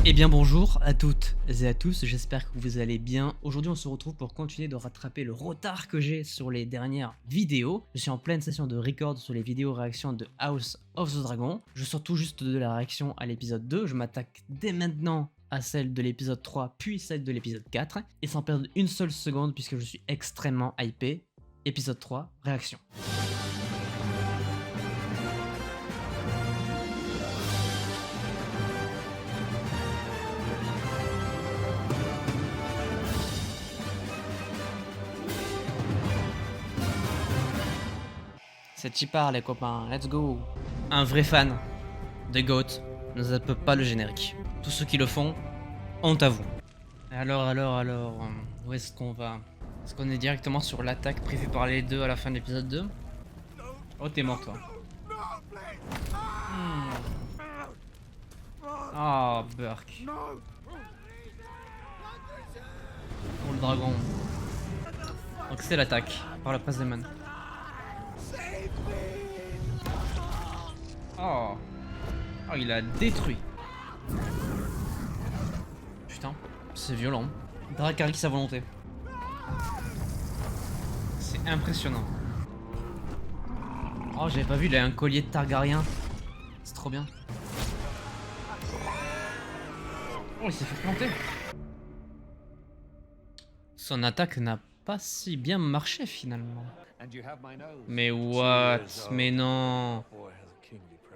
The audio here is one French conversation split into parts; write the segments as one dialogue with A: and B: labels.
A: Eh bien bonjour à toutes et à tous, j'espère que vous allez bien. Aujourd'hui on se retrouve pour continuer de rattraper le retard que j'ai sur les dernières vidéos. Je suis en pleine session de record sur les vidéos réactions de House of the Dragon. Je sors tout juste de la réaction à l'épisode 2, je m'attaque dès maintenant à celle de l'épisode 3 puis celle de l'épisode 4. Et sans perdre une seule seconde puisque je suis extrêmement hypé. Épisode 3, réaction. C'est Chipar les copains, let's go. Un vrai fan de GOAT ne zappe pas le générique. Tous ceux qui le font, honte à vous. Alors, où est-ce qu'on va? Est-ce qu'on est directement sur l'attaque prévue par les deux à la fin de l'épisode 2? Oh, t'es mort toi. Oh, Burk. Pour le dragon. Donc c'est l'attaque par la presse des man. Oh. Oh, il a détruit. Putain, c'est violent. Dracarys à volonté. C'est impressionnant. Oh, j'avais pas vu, il a un collier de Targaryen. C'est trop bien. Oh, il s'est fait planter. Son attaque n'a pas si bien marché finalement. Mais what? Mais non.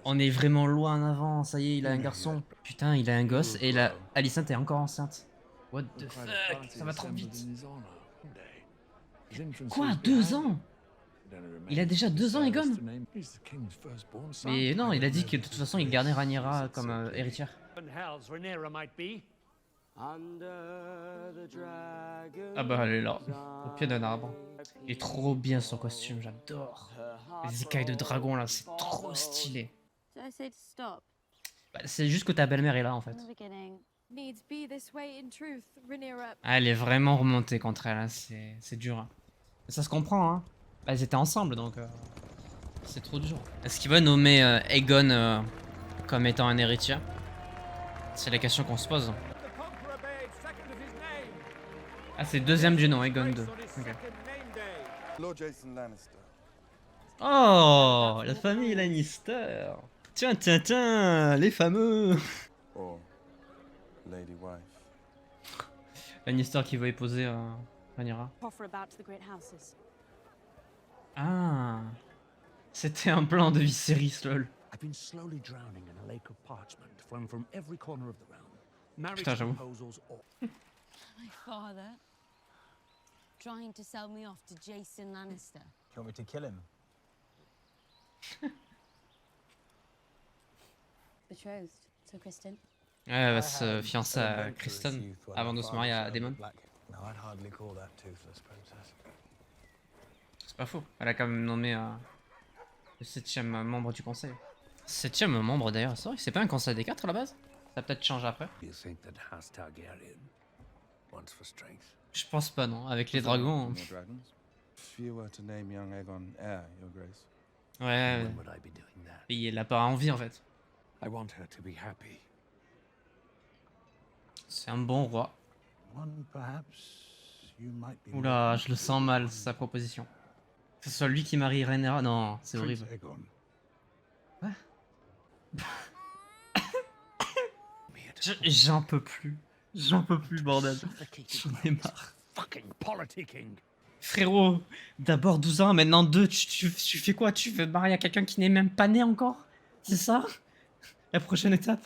A: On est vraiment loin en avant, ça y est, il a un garçon. Putain, il a un gosse et la Alicent est encore enceinte. What the fuck? Ça va trop vite. Quoi? 2 ans? Il a déjà 2 ans, Aegon? Mais non, il a dit que de toute façon, il gardait Rhaenyra comme héritière. Ah bah elle est là, au pied d'un arbre. Il est trop bien son costume, j'adore. Les écailles de dragon là, c'est trop stylé. Bah, c'est juste que ta belle-mère est là en fait. Ah, elle est vraiment remontée contre elle, hein. C'est dur. Hein. Ça se comprend, hein. Bah, elles étaient ensemble donc c'est trop dur. Est-ce qu'il va nommer Aegon comme étant un héritier? C'est la question qu'on se pose. Ah, c'est le deuxième du nom, Aegon 2. Okay. Oh, la famille Lannister. Tiens, les fameux. Lannister qui va épouser Rhaenyra. Ah, c'était un plan de Viserys, lol. Putain, j'avoue.
B: My father trying to sell me off to Jason Lannister.
C: Do you want me to kill him?
B: Betrothed to Kristen.
A: Ouais, elle va se fiancer à Kristen avant de se marier à Daemon.
C: No, I'd hardly call that toothless princess.
A: C'est pas faux. Elle a quand même nommé le 7ème membre du conseil. 7ème membre d'ailleurs, c'est vrai que c'est pas un conseil des 4 à la base? Ça a peut-être changé après. Je pense pas non, avec les dragons. Ouais, il a pas envie en fait. C'est un bon roi. Oula, je le sens mal sa proposition. Que ce soit lui qui marie Rhaenyra, non, c'est horrible. Ouais. J'en peux plus. J'en peux plus, bordel. J'en ai marre. Frérot, d'abord 12 ans, maintenant 2, tu fais quoi? Tu veux marier à quelqu'un qui n'est même pas né encore? C'est ça? La prochaine étape?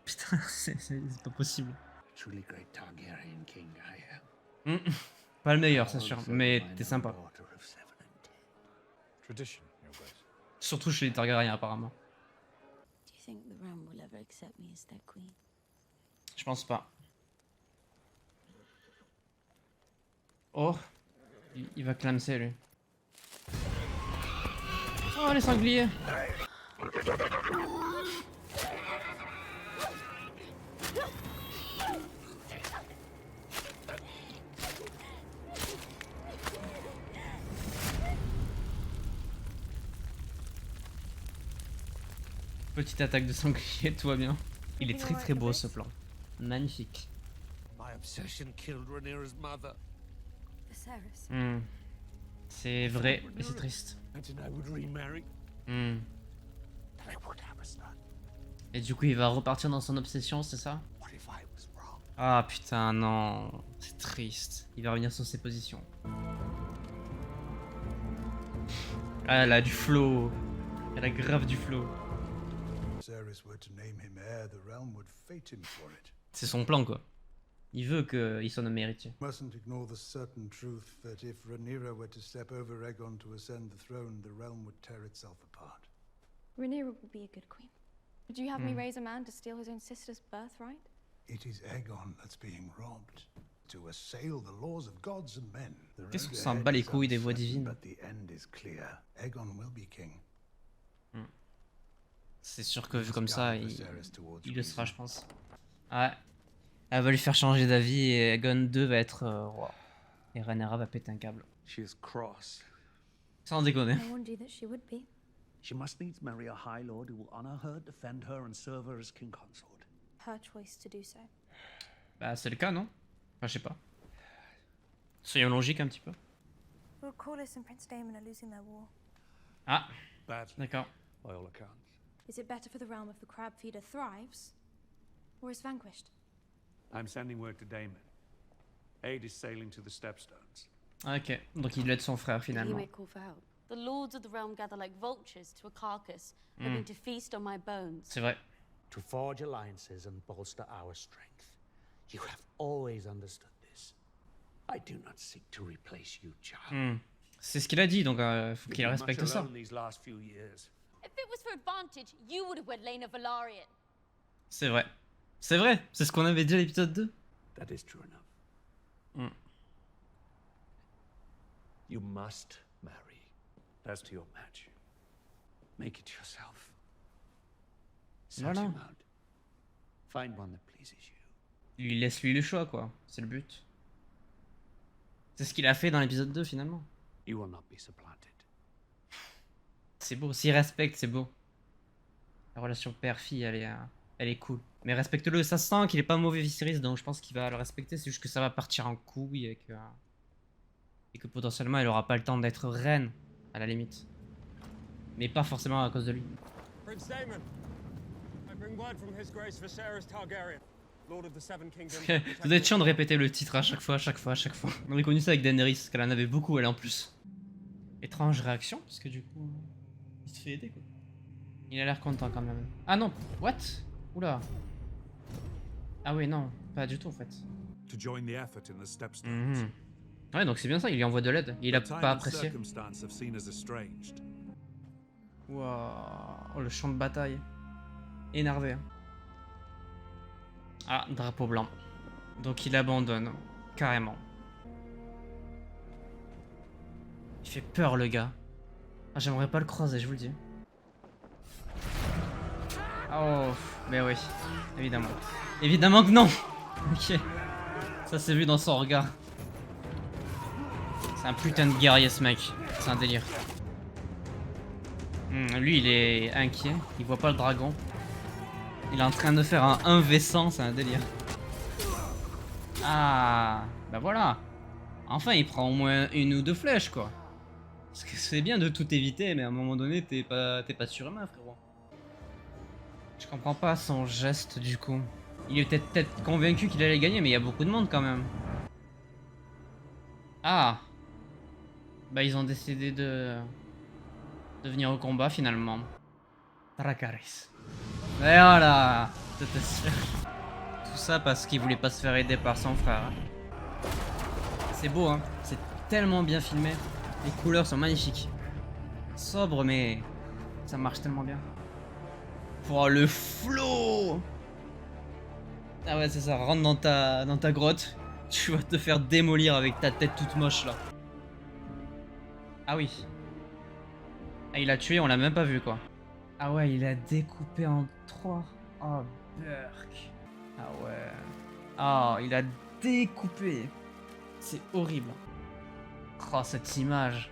A: Putain, c'est pas possible. Pas le meilleur, c'est sûr, mais t'es sympa. Surtout chez les Targaryens, apparemment. Je pense pas. Oh, il va clamser lui. Oh les sangliers. Petite attaque de sanglier, tout va bien. Il est très très beau ce plan. Magnifique.
D: My obsession killed Rhaenyra's mother.
B: Viserys.
A: C'est vrai, mais c'est triste.
D: Imagine I would remarry. That I would have a son.
A: Et du coup, il va repartir dans son obsession, c'est ça?
D: What if I was wrong?
A: Ah putain, non. C'est triste. Il va revenir sur ses positions. Ah, elle a du flow. Elle a grave du flow.
E: Viserys were to name him heir, the realm would fate him for it.
A: C'est son plan, quoi. Il veut qu'il soit nommé héritier.
E: Mustn't ignore the certain truth that if Rhaenyra were to step over Aegon to ascend the throne, the realm would tear itself apart.
F: Rhaenyra would be a good queen. Would you have me raise a man to steal his own sister's birthright?
E: It is Aegon that's being robbed. To assail the laws of gods and men. The
A: Qu'est-ce
E: road
A: qu'on s'en
E: ahead
A: bat les
E: is
A: couilles des voix
E: uncertain,
A: divines?
E: But the end is clear. Aegon will be king.
A: C'est sûr que vu comme ça, il le sera, je
E: reason.
A: pense. Ouais. Elle va lui faire changer d'avis et Aegon 2 va être roi. Et Rhaenyra va péter un câble.
D: She is cross.
A: Sans déconner.
F: I warned you that she would be.
D: She must needs marry a High Lord who will honor her, defend her, and serve her as king consort.
F: Her choice to do so.
A: Bah c'est le cas, non? Enfin, je sais pas. Soyons logiques un petit peu.
F: Lord Corlys and Prince Daemon are losing their war.
A: Ah,
D: Badly,
A: d'accord.
D: by all accounts.
F: Is it better for the realm if the crab feeder thrives, or is vanquished?
D: I'm sending word to Daemon. Aid is sailing to the Stepstones.
A: Ok, donc il aide son frère
B: He
A: finalement.
B: may call for help. The lords of the realm gather like vultures to a carcass, hoping to feast on my bones.
A: C'est vrai.
G: To forge alliances and bolster our strength. You have always understood this. I do not seek to replace you, child.
A: C'est ce qu'il a dit, donc faut qu'il
D: Been
A: respecte
D: much
A: ça.
D: alone these last few years.
B: If it was for advantage, you would have wed Lena Velaryon.
A: C'est vrai. C'est vrai, c'est ce qu'on avait dit à l'épisode 2.
D: That is true enough.
A: Mm.
D: You must marry. As to your match. Make it yourself. Search
A: Voilà.
D: him out. Find one that pleases you.
A: Il lui laisse lui le choix, quoi. C'est le but. C'est ce qu'il a fait dans l'épisode 2 finalement.
D: You will not be supplanted.
A: C'est beau, s'il respecte, c'est beau. La relation père-fille, elle est cool. Mais respecte-le, ça se sent qu'il est pas mauvais Viserys, donc je pense qu'il va le respecter, c'est juste que ça va partir en couille et que potentiellement elle aura pas le temps d'être reine, à la limite. Mais pas forcément à cause de lui.
H: Prince Daemon, I bring word from His Grace Viserys Targaryen, Lord of the Seven Kingdoms.
A: Ça doit être chiant de répéter le titre à chaque fois. On avait connu ça avec Daenerys, qu'elle en avait beaucoup elle en plus. Étrange réaction, parce que du coup, il se fait aider quoi. Il a l'air content quand même. Ah non, what? Oula. Ah oui, non, pas du tout en fait.
I: To join the effort in the Stepstones.
A: Mhm. Ouais, donc c'est bien ça, il lui envoie de l'aide. Il a
I: Time
A: pas
I: and
A: apprécié.
I: circumstance have seen us estranged.
A: Waouh, oh, le champ de bataille. Énervé. Hein. Ah, drapeau blanc. Donc il abandonne, carrément. Il fait peur le gars. Ah, j'aimerais pas le croiser, je vous le dis. Oh, mais oui, évidemment. Évidemment que non. Ok. Ça s'est vu dans son regard. C'est un putain de guerrier ce mec. C'est un délire. Lui il est inquiet. Il voit pas le dragon. Il est en train de faire un 1v100, c'est un délire. Ah, bah voilà. Enfin il prend au moins une ou deux flèches quoi. Parce que c'est bien de tout éviter, mais à un moment donné t'es pas surhumain frérot. Je comprends pas son geste du coup. Il était peut-être convaincu qu'il allait gagner, mais il y a beaucoup de monde quand même. Ah. Bah ils ont décidé de venir au combat finalement. Dracarys. Et voilà. C'était sûr. Tout ça parce qu'il voulait pas se faire aider par son frère. C'est beau hein. C'est tellement bien filmé. Les couleurs sont magnifiques. Sobre mais ça marche tellement bien. Oh le flow. Ah ouais c'est ça, rentre dans ta grotte. Tu vas te faire démolir avec ta tête toute moche là. Ah oui. Ah il a tué, on l'a même pas vu quoi. Ah ouais il a découpé en 3. Oh Burk. Ah ouais. Ah il a découpé. C'est horrible. Oh cette image.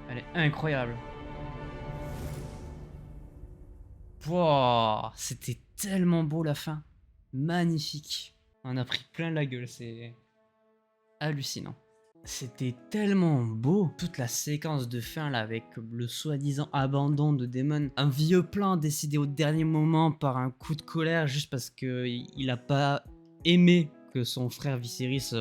A: Elle est incroyable. Wow, c'était tellement beau la fin. Magnifique. On a pris plein la gueule, c'est hallucinant. C'était tellement beau, toute la séquence de fin là avec le soi-disant abandon de Daemon, un vieux plan décidé au dernier moment par un coup de colère juste parce que il a pas aimé que son frère Viserys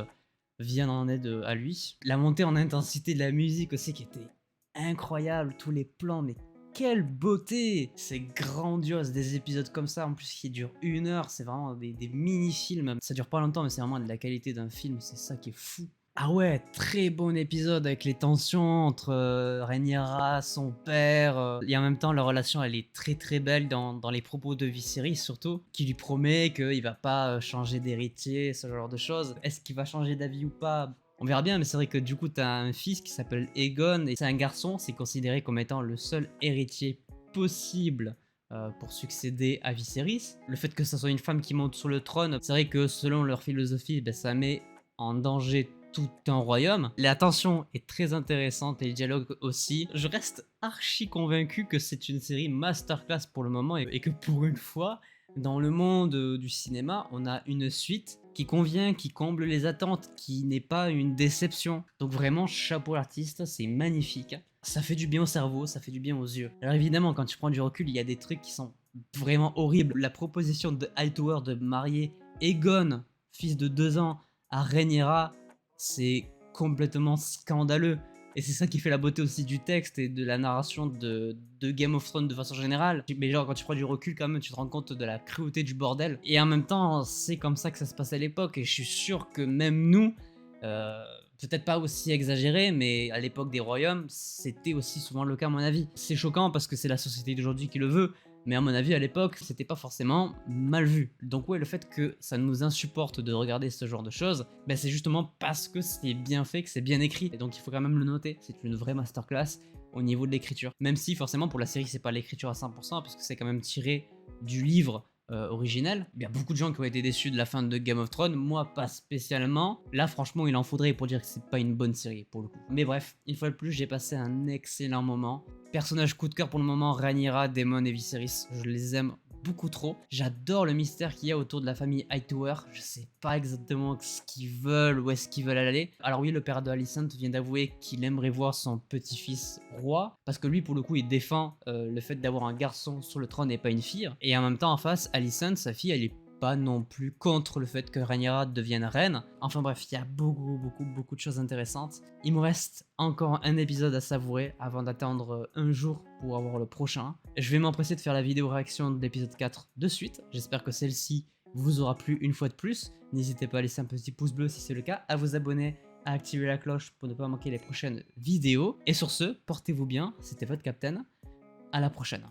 A: vienne en aide à lui. La montée en intensité de la musique aussi qui était incroyable, tous les plans, mais quelle beauté! C'est grandiose, des épisodes comme ça en plus qui durent 1 heure, c'est vraiment des mini-films, ça dure pas longtemps mais c'est vraiment de la qualité d'un film, c'est ça qui est fou. Ah ouais, très bon épisode avec les tensions entre Rhaenyra, son père, et en même temps la relation elle est très très belle dans les propos de Viserys surtout, qui lui promet qu'il va pas changer d'héritier, ce genre de choses. Est-ce qu'il va changer d'avis ou pas? On verra bien, mais c'est vrai que du coup t'as un fils qui s'appelle Aegon, et c'est un garçon, c'est considéré comme étant le seul héritier possible pour succéder à Viserys. Le fait que ça soit une femme qui monte sur le trône, c'est vrai que selon leur philosophie, ben, ça met en danger tout un royaume. La tension est très intéressante et le dialogue aussi. Je reste archi convaincu que c'est une série masterclass pour le moment et que pour une fois, dans le monde du cinéma, on a une suite qui convient, qui comble les attentes, qui n'est pas une déception. Donc vraiment, chapeau l'artiste, c'est magnifique. Ça fait du bien au cerveau, ça fait du bien aux yeux. Alors évidemment, quand tu prends du recul, il y a des trucs qui sont vraiment horribles. La proposition de Hightower de marier Aegon, fils de 2 ans, à Rhaenyra, c'est complètement scandaleux. Et c'est ça qui fait la beauté aussi du texte et de la narration de Game of Thrones de façon générale. Mais genre quand tu prends du recul quand même, tu te rends compte de la cruauté du bordel. Et en même temps, c'est comme ça que ça se passe à l'époque. Et je suis sûr que même nous, peut-être pas aussi exagéré, mais à l'époque des royaumes, c'était aussi souvent le cas à mon avis. C'est choquant parce que c'est la société d'aujourd'hui qui le veut. Mais à mon avis, à l'époque, c'était pas forcément mal vu. Donc ouais, le fait que ça nous insupporte de regarder ce genre de choses, ben c'est justement parce que c'est bien fait, que c'est bien écrit. Et donc il faut quand même le noter, c'est une vraie masterclass au niveau de l'écriture. Même si forcément pour la série, c'est pas l'écriture à 100%, parce que c'est quand même tiré du livre original. Il y a beaucoup de gens qui ont été déçus de la fin de Game of Thrones, moi pas spécialement. Là franchement il en faudrait pour dire que c'est pas une bonne série pour le coup. Mais bref, une fois de plus j'ai passé un excellent moment. Personnage coup de cœur pour le moment, Rhaenyra, Daemon et Viserys, je les aime beaucoup trop. J'adore le mystère qu'il y a autour de la famille Hightower, je sais pas exactement ce qu'ils veulent, où est-ce qu'ils veulent aller. Alors oui, le père de Alicent vient d'avouer qu'il aimerait voir son petit-fils roi, parce que lui pour le coup il défend le fait d'avoir un garçon sur le trône et pas une fille. Et en même temps en face, Alicent, sa fille, elle est pas non plus contre le fait que Rhaenyra devienne reine. Enfin bref, il y a beaucoup de choses intéressantes. Il me reste encore un épisode à savourer avant d'attendre un jour pour avoir le prochain. Je vais m'empresser de faire la vidéo réaction de l'épisode 4 de suite. J'espère que celle-ci vous aura plu une fois de plus. N'hésitez pas à laisser un petit pouce bleu si c'est le cas, à vous abonner, à activer la cloche pour ne pas manquer les prochaines vidéos. Et sur ce, portez-vous bien, c'était votre Captain. À la prochaine.